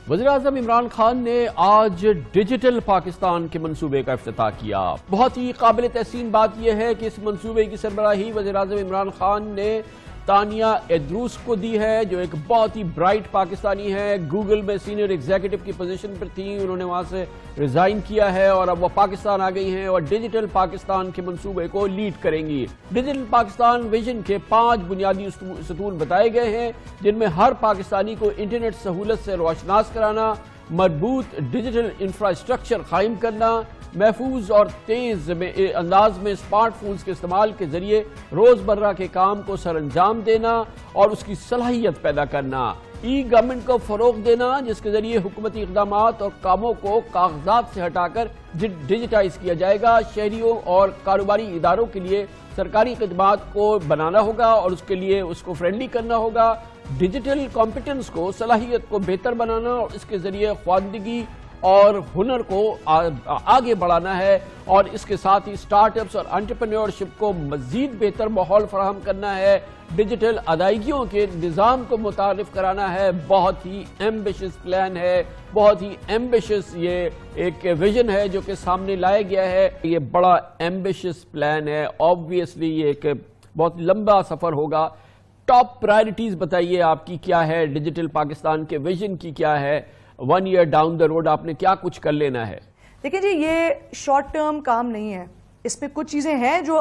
وزیراعظم عمران خان نے آج ڈیجیٹل پاکستان کے منصوبے کا افتتاح کیا۔ بہت ہی قابل تحسین بات یہ ہے کہ اس منصوبے کی سربراہی وزیراعظم عمران خان نے تانیہ ادروس کو دی ہے، جو ایک بہت ہی برائٹ پاکستانی ہے، گوگل میں سینئر ایگزیکٹو کی پوزیشن پر تھیں، انہوں نے وہاں سے ریزائن کیا ہے اور اب وہ پاکستان آ گئی ہیں اور ڈیجیٹل پاکستان کے منصوبے کو لیڈ کریں گی۔ ڈیجیٹل پاکستان ویژن کے 5 بنیادی ستون بتائے گئے ہیں، جن میں ہر پاکستانی کو انٹرنیٹ سہولت سے روشناس کرانا، مربوط ڈیجیٹل انفراسٹرکچر قائم کرنا، محفوظ اور تیز انداز میں اسمارٹ فونز کے استعمال کے ذریعے روزمرہ کے کام کو سر انجام دینا اور اس کی صلاحیت پیدا کرنا، ای گورنمنٹ کو فروغ دینا جس کے ذریعے حکومتی اقدامات اور کاموں کو کاغذات سے ہٹا کر ڈیجیٹائز کیا جائے گا، شہریوں اور کاروباری اداروں کے لیے سرکاری خدمات کو بنانا ہوگا اور اس کے لیے اس کو فرینڈلی کرنا ہوگا، ڈیجیٹل کمپیٹنس کو صلاحیت کو بہتر بنانا اور اس کے ذریعے خواندگی اور ہنر کو آگے بڑھانا ہے، اور اس کے ساتھ ہی سٹارٹ اپس اور انٹرپرینیورشپ کو مزید بہتر ماحول فراہم کرنا ہے، ڈیجیٹل ادائیگیوں کے نظام کو متعارف کرانا ہے۔ بہت ہی ایمبیشس پلان ہے، بہت ہی ایمبیشس یہ ایک ویژن ہے جو کہ سامنے لایا گیا ہے۔ یہ بڑا ایمبیشس پلان ہے، آبویسلی یہ ایک بہت لمبا سفر ہوگا۔ ٹاپ پرائرٹیز بتائیے آپ کی کیا ہے، ڈیجیٹل پاکستان کے ویژن کی کیا ہے، 1 ایئر ڈاؤن دا روڈ آپ نے کیا کچھ کر لینا ہے؟ دیکھیں جی، یہ شارٹ ٹرم کام نہیں ہے، اس میں کچھ چیزیں ہیں جو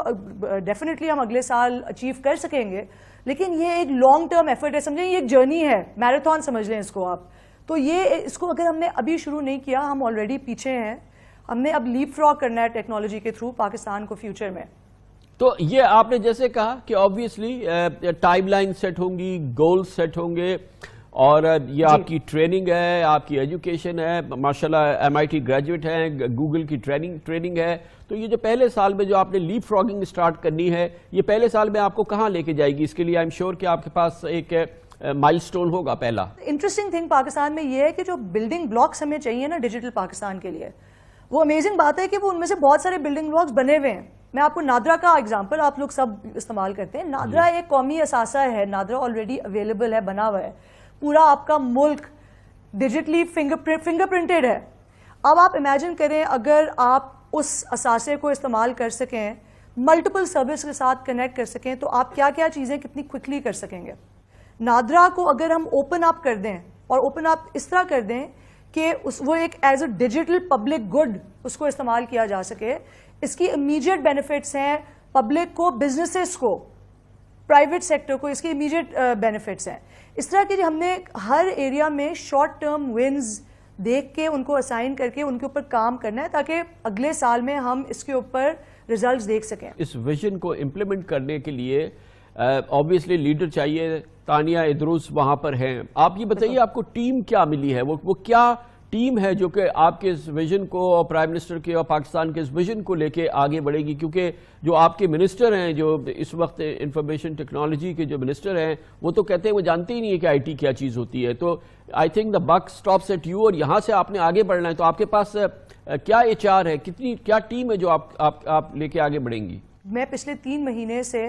ڈیفینیٹلی ہم اگلے سال اچیو کر سکیں گے، لیکن یہ ایک لانگ ٹرم ایفرٹ ہے، سمجھیں یہ ایک جرنی ہے، میراتھن سمجھ لیں اس کو آپ۔ تو اس کو اگر ہم نے ابھی شروع نہیں کیا، ہم آلریڈی پیچھے ہیں، ہم نے اب لیپ فراگ کرنا ہے ٹیکنالوجی کے تھرو پاکستان کو فیوچر میں۔ تو یہ آپ نے جیسے کہا کہ آبویسلی ٹائم لائن سیٹ ہوں گی، گولز سیٹ ہوں گے، اور یہ آپ کی ٹریننگ ہے، آپ کی ایجوکیشن ہے، ماشاءاللہ MIT گریجویٹ ہیں، گوگل کی ٹریننگ ہے، تو یہ جو پہلے سال میں جو آپ نے لیپ فراگنگ سٹارٹ کرنی ہے، یہ پہلے سال میں آپ کو کہاں لے کے جائے گی؟ اس کے لیے آئی ایم شیور کہ آپ کے پاس ایک مائل سٹون ہوگا پہلا۔ انٹرسٹنگ تھنگ پاکستان میں یہ ہے کہ جو بلڈنگ بلاکس ہمیں چاہیے نا ڈیجیٹل پاکستان کے لیے، وہ امیزنگ بات ہے کہ وہ ان میں سے بہت سارے بلڈنگ بلاکس بنے ہوئے ہیں۔ میں آپ کو نادرا کا ایگزامپل آپ لوگ سب استعمال کرتے ہیں، نادرا ایک قومی اثاثہ ہے، نادرا آلریڈی اویلیبل ہے، بنا ہوا ہے، پورا آپ کا ملک ڈیجیٹلی فنگر پرنٹڈ ہے۔ اب آپ امیجن کریں اگر آپ اس اثاثے کو استعمال کر سکیں، ملٹیپل سروس کے ساتھ کنیکٹ کر سکیں، تو آپ کیا کیا چیزیں کتنی کوئکلی کر سکیں گے۔ نادرا کو اگر ہم اوپن اپ کر دیں، اور اوپن اپ اس طرح کر دیں کہ وہ ایک as a digital public good اس کو استعمال کیا جا سکے، اس کی امیجیٹ بینیفٹس ہیں پبلک کو، بزنسز کو، پرائیویٹ سیکٹر کو، اس کے امیجیٹ بینیفٹس ہیں۔ اس طرح کہ ہم نے ہر ایریا میں شارٹ ٹرم ونز دیکھ کے ان کو اسائن کر کے ان کے اوپر کام کرنا ہے، تاکہ اگلے سال میں ہم اس کے اوپر ریزلٹس دیکھ سکیں۔ اس ویژن کو امپلیمنٹ کرنے کے لیے آبویسلی لیڈر چاہیے، تانیہ ادروس وہاں پر ہیں۔ آپ یہ بتائیے آپ کو ٹیم کیا ملی ہے، وہ کیا ٹیم ہے جو کہ آپ کے اس ویژن کو اور پرائم منسٹر کے اور پاکستان کے اس ویژن کو لے کے آگے بڑھے گی؟ کیونکہ جو آپ کے منسٹر ہیں، جو اس وقت انفارمیشن ٹیکنالوجی کے جو منسٹر ہیں، وہ تو کہتے ہیں وہ جانتے ہی نہیں ہے کہ IT کیا چیز ہوتی ہے۔ تو I think the book stops at you, اور یہاں سے آپ نے آگے بڑھنا ہے۔ تو آپ کے پاس کیا HR ہے، کیا ٹیم ہے جو آپ لے کے آگے بڑھیں گی؟ میں پچھلے 3 مہینے سے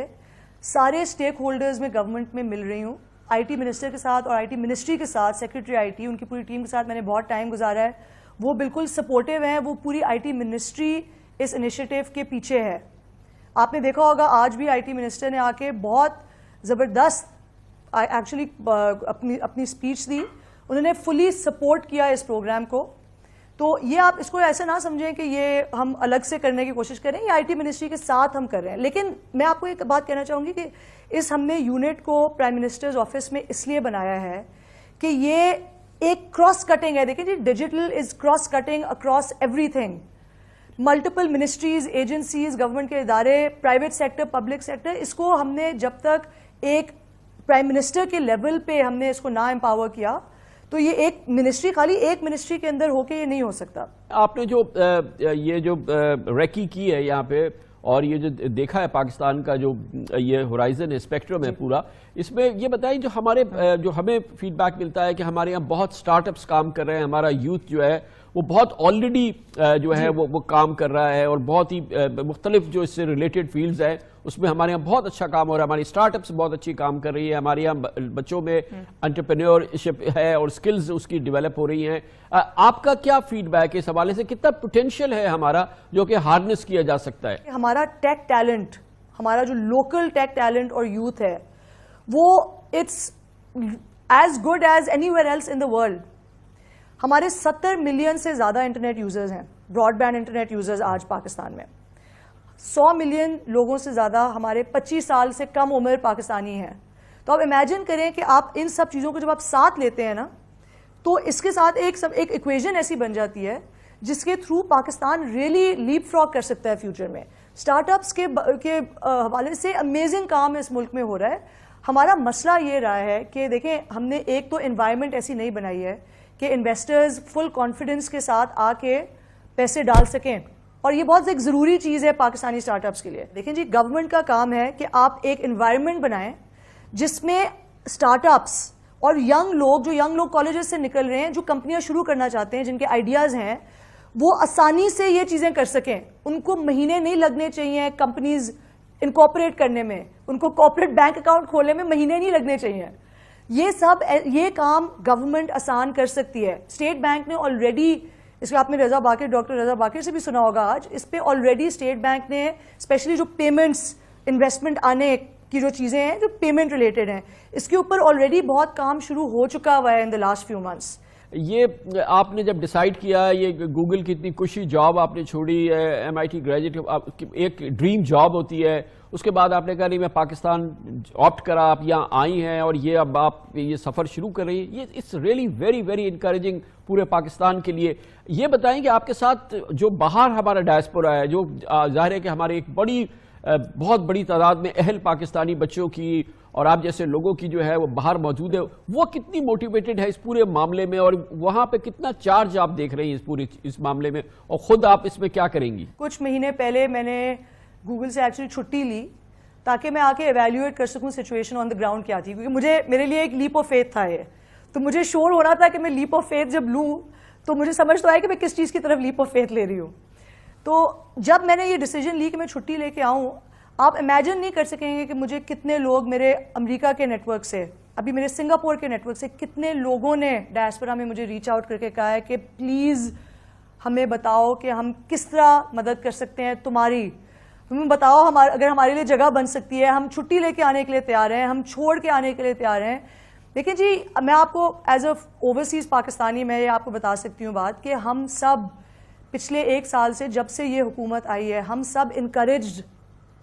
سارے اسٹیک ہولڈرز میں گورنمنٹ میں مل رہی ہوں، IT منسٹر کے ساتھ اور IT منسٹری کے ساتھ، سیکرٹری IT ان کی پوری ٹیم کے ساتھ میں نے بہت ٹائم گزارا ہے۔ وہ بالکل سپورٹیو ہیں، وہ پوری IT منسٹری اس انیشیٹو کے پیچھے ہے۔ آپ نے دیکھا ہوگا آج بھی IT منسٹر نے آ کے بہت زبردست ایکچولی اپنی اسپیچ دی، انہوں نے فلی سپورٹ کیا اس پروگرام کو۔ تو یہ آپ اس کو ایسا نہ سمجھیں کہ یہ ہم الگ سے کرنے کی کوشش کریں، یہ IT منسٹری کے ساتھ ہم کر رہے ہیں۔ لیکن میں آپ کو ایک بات کہنا چاہوں گی کہ ہم نے یونٹ کو پرائم منسٹرز آفس میں اس لیے بنایا ہے کہ یہ ایک کراس کٹنگ ہے۔ دیکھیں جی، digital is cross cutting across everything, multiple ministries, agencies, government کے ادارے، پرائیویٹ سیکٹر، پبلک سیکٹر، اس کو ہم نے جب تک ایک پرائم منسٹر کے لیول پہ ہم نے اس کو نہ امپاور کیا، تو یہ ایک منسٹری، خالی ایک منسٹری کے اندر ہو کے یہ نہیں ہو سکتا۔ آپ نے یہ جو ریکی کی ہے یہاں پہ، اور یہ جو دیکھا ہے پاکستان کا جو یہ ہورائزن ہے، اسپیکٹرم ہے پورا، اس میں یہ بتائیں جو ہمیں فیڈ بیک ملتا ہے کہ ہمارے یہاں بہت سٹارٹ اپس کام کر رہے ہیں، ہمارا یوتھ جو ہے وہ بہت آلریڈی جو ہے وہ کام کر رہا ہے، اور بہت ہی مختلف جو اس سے ریلیٹڈ فیلڈز ہیں اس میں ہمارے یہاں بہت اچھا کام ہو رہا ہے. ہماری اسٹارٹ اپس بہت اچھی کام کر رہی ہے، ہمارے یہاں بچوں میں انٹرپرینیورشپ ہے اور سکلز اس کی ڈیولپ ہو رہی ہیں. آپ کا کیا فیڈ بیک ہے اس حوالے سے؟ کتنا پوٹینشیل ہے ہمارا جو کہ ہارنس کیا جا سکتا ہے؟ ہمارا ٹیک ٹیلنٹ، ہمارا جو لوکل ٹیک ٹیلنٹ اور یوتھ ہے وہ it's as good as anywhere else in the world. ہمارے 70 ملین سے زیادہ انٹرنیٹ یوزرز ہیں، براڈ بینڈ انٹرنیٹ یوزرز آج پاکستان میں. 100 ملین لوگوں سے زیادہ ہمارے 25 سال سے کم عمر پاکستانی ہیں. تو آپ امیجن کریں کہ آپ ان سب چیزوں کو جب آپ ساتھ لیتے ہیں نا، تو اس کے ساتھ ایک ایکویژن ایسی بن جاتی ہے جس کے تھرو پاکستان ریئلی لیپ فراگ کر سکتا ہے فیوچر میں. اسٹارٹ اپس کے حوالے سے امیزنگ کام اس ملک میں ہو رہا ہے. ہمارا مسئلہ یہ رہا ہے کہ دیکھیں، ہم نے ایک تو انوائرمنٹ ایسی نہیں بنائی ہے کہ انویسٹرز فل کانفیڈنس کے ساتھ آ کے پیسے ڈال سکیں، اور یہ بہت ایک ضروری چیز ہے پاکستانی اسٹارٹ اپس کے لیے. دیکھیں جی، گورنمنٹ کا کام ہے کہ آپ ایک انوائرمنٹ بنائیں جس میں اسٹارٹ اپس اور ینگ لوگ کالجز سے نکل رہے ہیں، جو کمپنیاں شروع کرنا چاہتے ہیں، جن کے آئیڈیاز ہیں، وہ آسانی سے یہ چیزیں کر سکیں. ان کو مہینے نہیں لگنے چاہیے کمپنیز انکارپوریٹ کرنے میں، ان کو کارپوریٹ بینک اکاؤنٹ کھولنے میں مہینے نہیں لگنے چاہیے. یہ کام گورنمنٹ آسان کر سکتی ہے. اسٹیٹ بینک نے آلریڈی، اس کو آپ نے ڈاکٹر رضا باقر سے بھی سنا ہوگا آج، اس پہ آلریڈی اسٹیٹ بینک نے اسپیشلی جو پیمنٹس، انویسٹمنٹ آنے کی جو چیزیں ہیں جو پیمنٹ ریلیٹڈ ہیں، اس کے اوپر آلریڈی بہت کام شروع ہو چکا ہوا ہے ان دا لاسٹ فیو منتھس. یہ آپ نے جب ڈیسائیڈ کیا، یہ گوگل کی اتنی کشی جاب آپ نے چھوڑی، MIT گریجویٹ، ایک ڈریم جاب ہوتی ہے، اس کے بعد آپ نے کہا نہیں میں پاکستان آپٹ کرا، آپ یہاں آئی ہیں اور یہ اب آپ یہ سفر شروع کر رہی ہیں، یہ it's really very very encouraging پورے پاکستان کے لیے. یہ بتائیں کہ آپ کے ساتھ جو باہر ہمارا ڈائسپورا ہے، جو ظاہر ہے کہ ہمارے ایک بہت بڑی تعداد میں اہل پاکستانی بچوں کی اور آپ جیسے لوگوں کی جو ہے وہ باہر موجود ہے، وہ کتنی موٹیویٹڈ ہے اس پورے معاملے میں، اور وہاں پہ کتنا چارج آپ دیکھ رہی ہیں اس معاملے میں، اور خود آپ اس میں کیا کریں گی؟ کچھ مہینے پہلے میں نے گوگل سے ایکچولی چھٹی لی تاکہ میں آ کے ایویلیویٹ کر سکوں سچویشن آن دا گراؤنڈ کیا تھی، کیونکہ میرے لیے ایک لیپ آف فیتھ تھا یہ. تو مجھے شور ہو رہا تھا کہ میں لیپ آف فیتھ جب لوں تو مجھے سمجھ تو آئے کہ میں کس چیز کی طرف لیپ آف فیتھ لے رہی ہوں. تو جب میں نے یہ ڈیسیجن لی کہ میں چھٹی لے کے آؤں، آپ امیجن نہیں کر سکیں گے کہ مجھے کتنے لوگ میرے امریکہ کے نیٹ ورک سے، ابھی میرے سنگاپور کے نیٹ ورک سے کتنے لوگوں نے ڈائسپورا میں مجھے ریچ آؤٹ کر کے کہا ہے کہ پلیز ہمیں بتاؤ کہ ہم کس طرح مدد کر سکتے ہیں تمہاری، ہمیں بتاؤ اگر ہمارے لیے جگہ بن سکتی ہے، ہم چھٹی لے کے آنے کے لیے تیار ہیں، ہم چھوڑ کے آنے کے لیے تیار ہیں. لیکن جی میں آپ کو ایز اے اوورسیز پاکستانی میں آپ کو بتا سکتی ہوں بات کہ ہم سب پچھلے 1 سال سے جب سے یہ حکومت آئی ہے، ہم سب انکریجڈ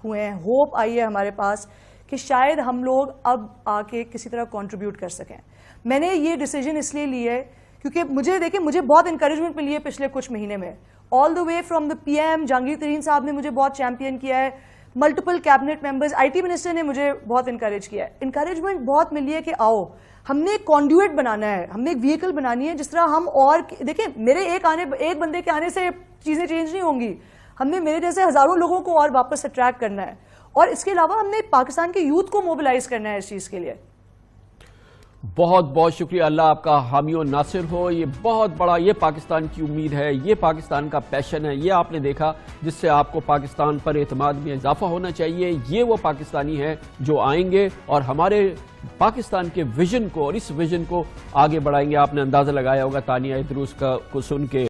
ہوئے ہیں، ہوپ آئی ہے ہمارے پاس کہ شاید ہم لوگ اب آ کے کسی طرح کنٹریبیوٹ کر سکیں. میں نے یہ ڈیسیجن اس لیے لی ہے کیونکہ مجھے بہت انکریجمنٹ ملی ہے پچھلے کچھ مہینے میں، all the way from the PM Jahangir Tareen صاحب نے مجھے بہت چیمپئن کیا ہے، multiple cabinet members, IT minister نے مجھے بہت انکریج کیا ہے. انکریجمنٹ بہت ملی ہے کہ آؤ ہم نے ایک کانڈیوٹ بنانا ہے، ہم نے ایک وہیکل بنانی ہے جس طرح ہم، اور دیکھیں میرے ایک بندے کے آنے سے چیزیں چینج نہیں ہوں گی، ہم نے میرے جیسے ہزاروں لوگوں کو اور واپس اٹریکٹ کرنا ہے، اور اس کے علاوہ ہم نے پاکستان کے یوتھ کو موبلائز کرنا ہے اس چیز کے لیے. بہت بہت شکریہ، اللہ آپ کا حامی و ناصر ہو. یہ بہت بڑا، یہ پاکستان کی امید ہے، یہ پاکستان کا پیشن ہے، یہ آپ نے دیکھا جس سے آپ کو پاکستان پر اعتماد میں اضافہ ہونا چاہیے. یہ وہ پاکستانی ہیں جو آئیں گے اور ہمارے پاکستان کے ویژن کو اور اس ویژن کو آگے بڑھائیں گے. آپ نے اندازہ لگایا ہوگا تانیہ ادروس کو سن کے.